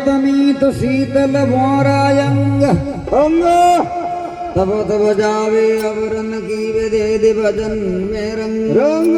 तमीत शीतल मोरायंग अंग तब तब जावे अवरन की विधे भजन में रंग रंग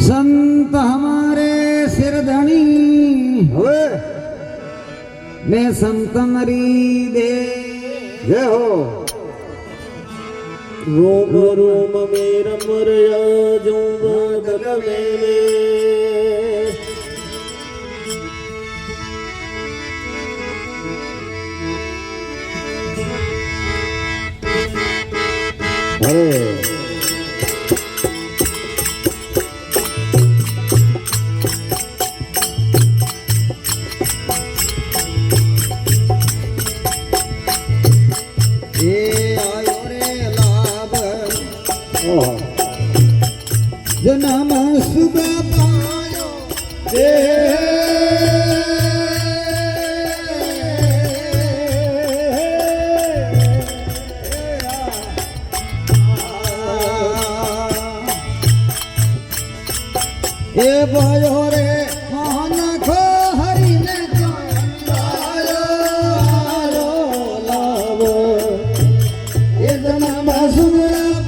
संत हमारे सिरधनी मैं संत मरी दे जय हो रोम रोम में रम रया जो बदल में जन्म सुख पायो ए भयो रे मोहन खो हरि ने चंदायो लाभ ए जन्म सुख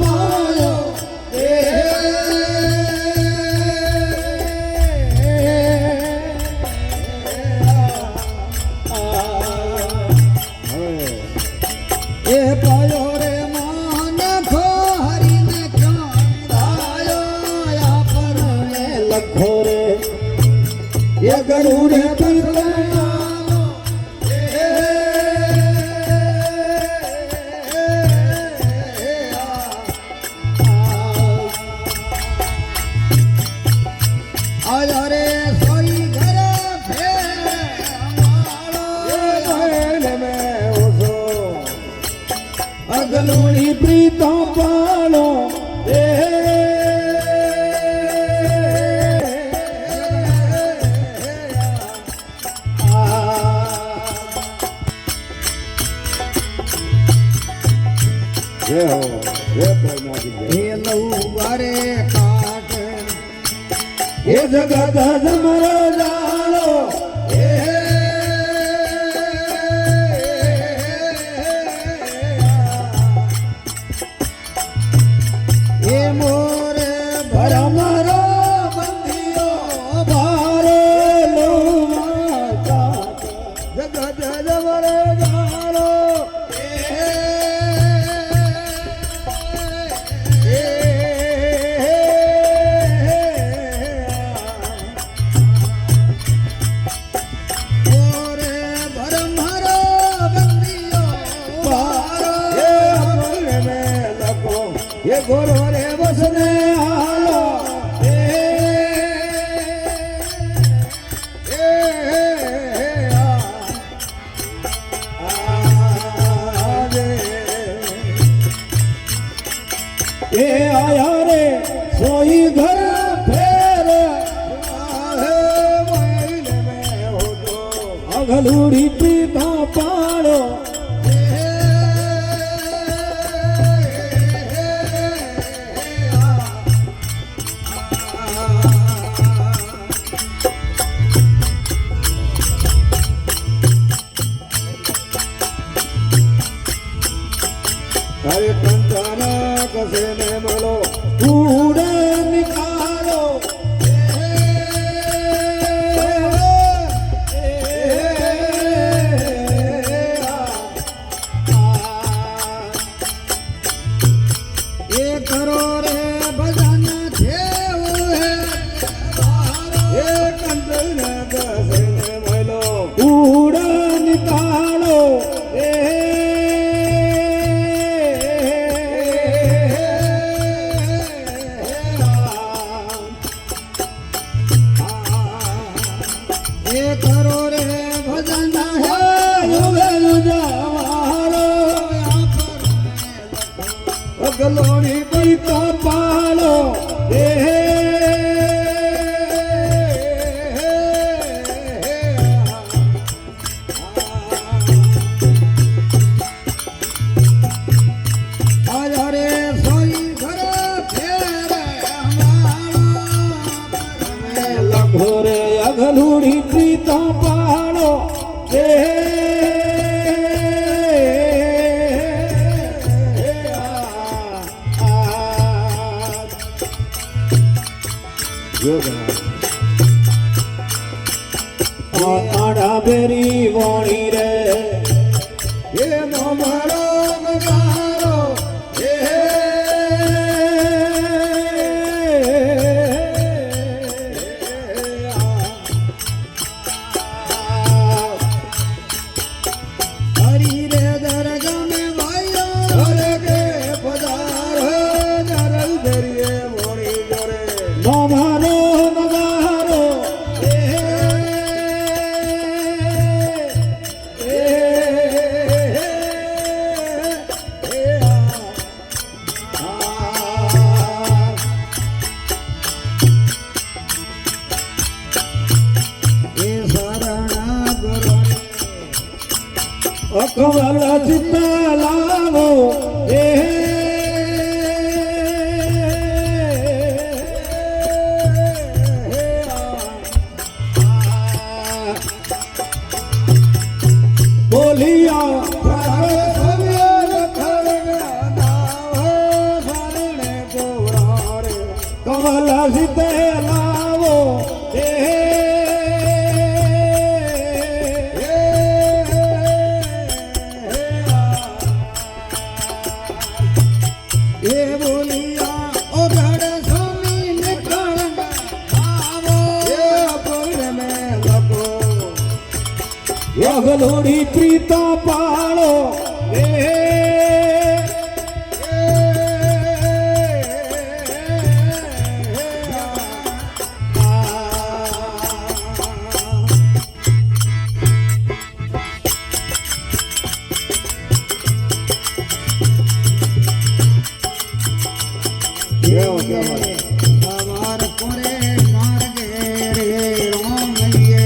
पायो ये गरुड़ आया रे सोई घर अगलोनी प्रीतो पालो ये जगत जमरो जालो ये मोरे भरमरो बंदियो भारो लो माता जगत जमरो जालो ये गोरो रे बसने आलो ए आया रे सोई घर फेर महीने में हो तो अगलूड़ी पीता पालो अरे कंचना कसे ने मलो कूड़े निकालो ये करो रे भजन ये कंचना कसे ने मलो कूड़े निकालो करो रे भजन अगलोनी पैसा पालो આડા બેરી વાણી રે એ મારો નગારો હરી રે દરગા મે ભાઈઓ હરે કે પધાર નરલ દરિયે મોણી જોરે મારો નગારો અકવલ ચિત્ત લાવો બોલિયા કવલ ચિત્ત લાવો એ બોલિયા ઓ ઘડ સ્વામી નિકળ આવો એ પૂર્ણ મે લખો યગલોડી પ્રીતા પાળો વાર કોરે માર્ગે રે રામૈયે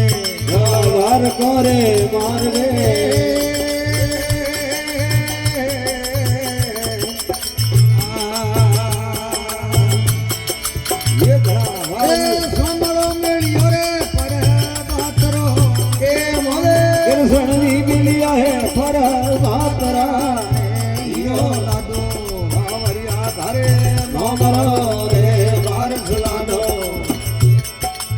વાર કરે માર્ગે સાંભળો મેળ્યો રે પર બાતરો કે મોરે સણની મિલિયા હે ફર બાતરા હીરો લાદો બાવરિયા ધારે મામરો રે બારસ લાડો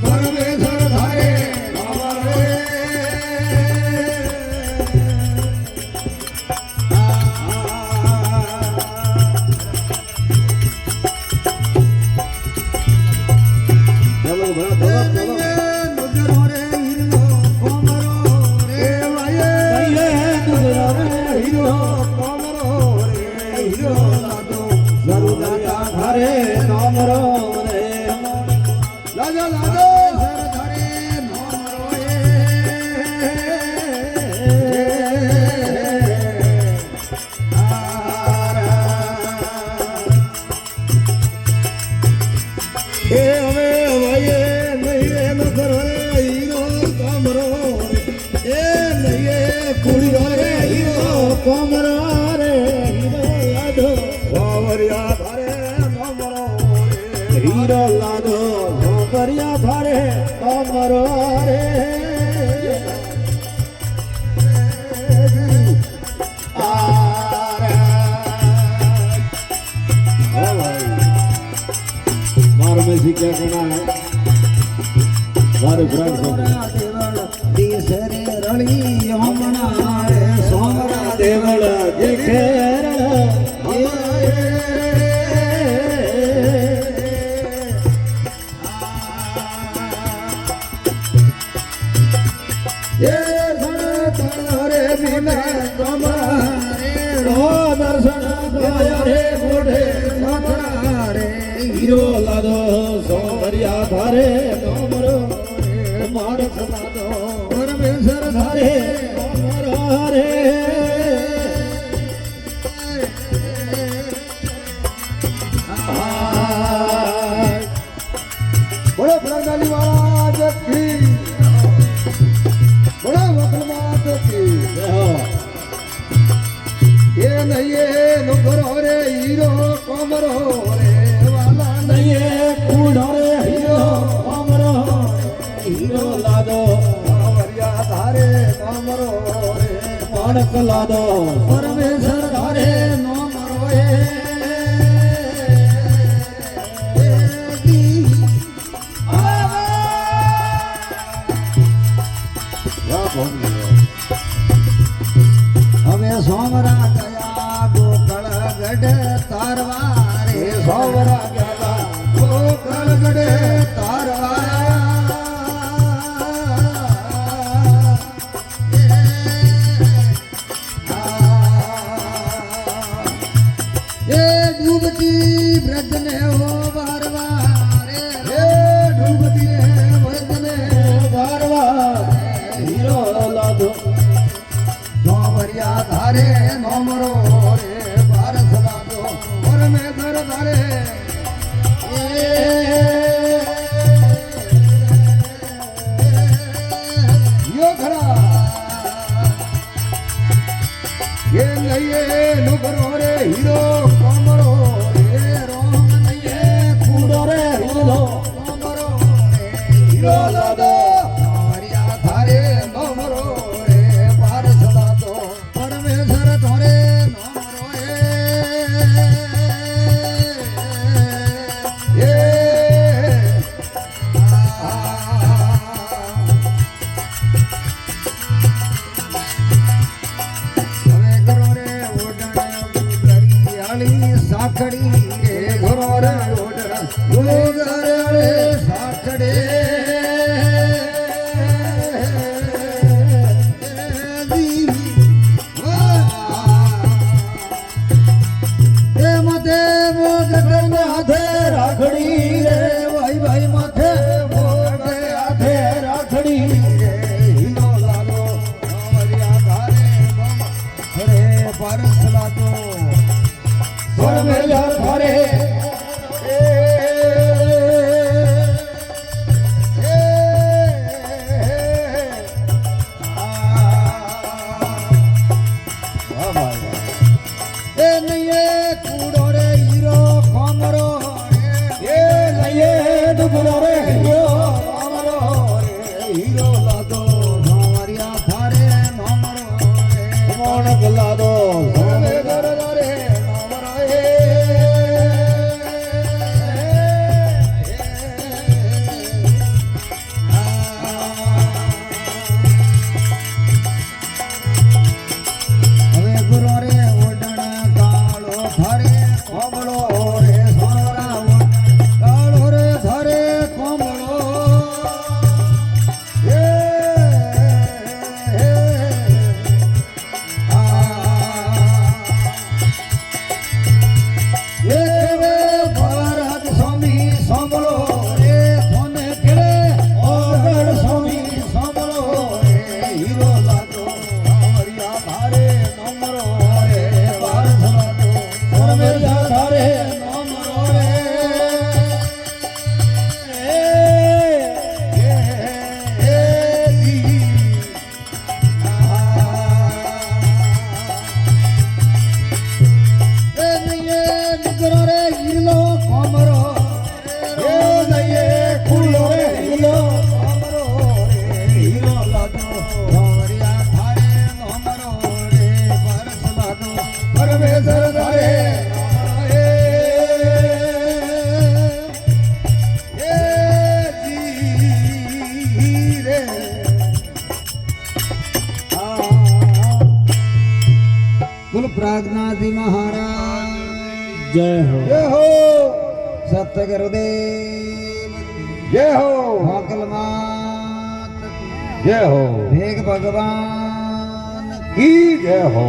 પરમેશ્વર ધારે બાવરે નુગરો રે હીરો કોમરો રે વાયે હીરો કોમરો રે હીરો લાદો જરૂરતા ઘરે નામરો રે લાજો લાજો સર ધારે નોમરો એ હવે વાયે નહીં ન કરો રે હીરો કોમરો એ નહીં કુડીઓ રે હીરો કોમરો રે હીરો લાડો વાવરિયા ધારે નોમરો હીરો લાડો કોમરિયા ધારે કોમરો રે मारो में से क्या करना है मारो ग्राम सोमना દીસરે રળી યમના રે સોમરા देवल दिखे એ રે બિને તમારે रो दर्शन रे मोढ़े માથા રે हीरो लादो सोमरिया धारे कोमरो मारस लादो પરમેશ્વર धारे ધારે कोमरो रे બોલો પ્રગટાલી વાળા કી બોલો વકલમાત કી એ નહીં નુગરો રે હીરો કોમરો રે વાલા नहीं कूड़ो रे हीरो कोमरो हीरो लादो બાવરિયા ધારે કોમરો માણક લાદો પરમેશ્વર ધારે નો મરોએ હવે સોમરા ગયા ગોકળ ગઢ તારવા રે સોમરા ગયા ગોકળ ગઢ તારવા એ ડૂબતી બ્રજને હો વારવા રે ડૂબતી બ્રજને વારવા હીરો લાદો સોમરિયા ધારે નોમરો રે ભારત લાદો પરમેશ્વર ધારે યો ખરા એ લઈએ નુગરો રે હીરો કોમરો રે રોમ લઈએ કુડો રે હીરો કોમરો રે હીરો લાદો સોમરિયા ધારે નોમરો રે ભારત લાદો પરમેશ્વર ધારે નોમરો હવે કરો રે ઓડણી સાખડી રે ઘરો રે ઓડરે સાખડે મધે મોગર હાથે રાખડી રે ભાઈ ભાઈ માથે મોગર હાથે રાખડી રે હીરો લાલો સોમરિયા ધારે રે પરસ લાતો સોમરિયા ધારે એ નયે કુડો રે હીરો કોમરો રે એ નયે ડુબરો રે હીરો કોમરો રે હીરો લાદો સોમરિયા ધારે નોમરો રે માણક લાદો પરમેશ્વર ધારે નોમરો હવે ગુરો રે ઓડણ કાળો ધારે કોમળો રે સોરા ઓડણ કાળો રે ધારે કોમળો એ ભારત સ્વામી સાંભળો રે કોને કેળે ઓગણ સ્વામી સાંભળો રે હીરો લાદો સોમરિયા ધારે નોમરો રે ભારત લાદો સોમરિયા ધારે નોમરો રે રે હીરો કોમરો રે નયે કુલો રે હીરો કોમરો રે હીરો લાદો સોમરિયા ધારે નોમરો રે ભારત લાદો પરમેશ્વર ધારે નોમરો જી રે બોલ પ્રાગનાથી મહારાજ જય હો જય હો સત્ય ગુરુદેવ જય હો મોકલ માત જય હો ભેગ ભગવાન કી જય હો